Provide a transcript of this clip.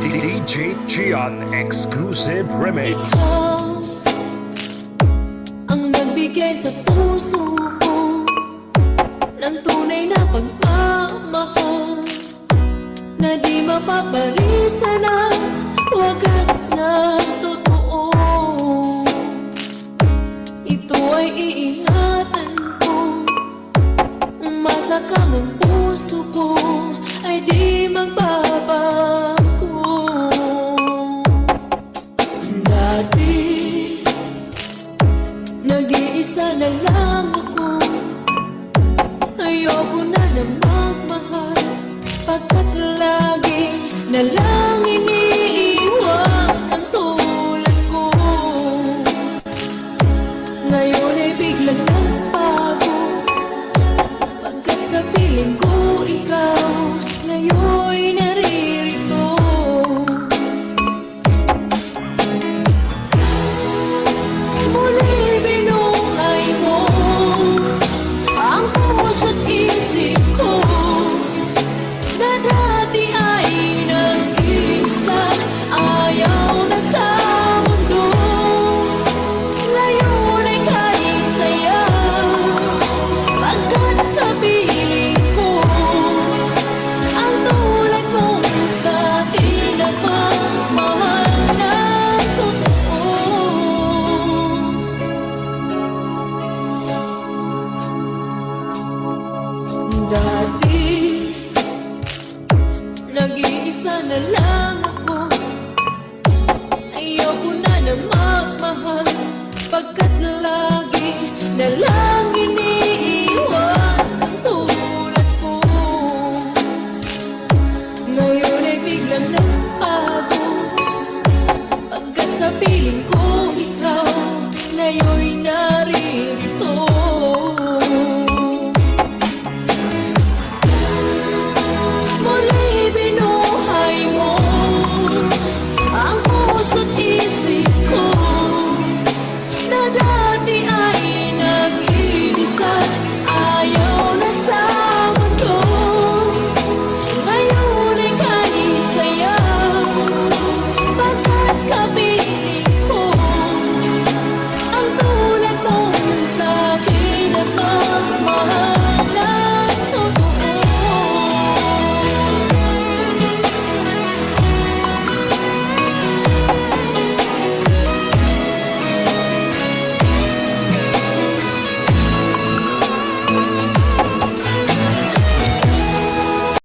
DJ Gian Exclusive Remix. Ikaw ang nagbigay sa puso ko ng tunay na pagmamahal na di mapapalisan ang wagas na totoo. Ito ay iingatan ko, masakang ang puso ko ay di magbabago. Dati nag-iisa na lang ako, ayoko na magmahal, pagkat lagi na lang iniiwan ang tulad ko. Ngayon ay biglang nagbago, pagkat sa piling ko ikaw ngayon'y naririto. Muli binuhay mo ang puso't isip ko na dati ay nag-isa, ayaw na sa mundo. Ngayon ay kahit saya, pagkat kapiling ko ang tulad mong sa akin na pagmamahal ng totoo. Dati nag-iisa na lang ako, ayoko na magmahal, pagkat lagi na lang iniiwan ang tulad ko. Ngayon ay biglang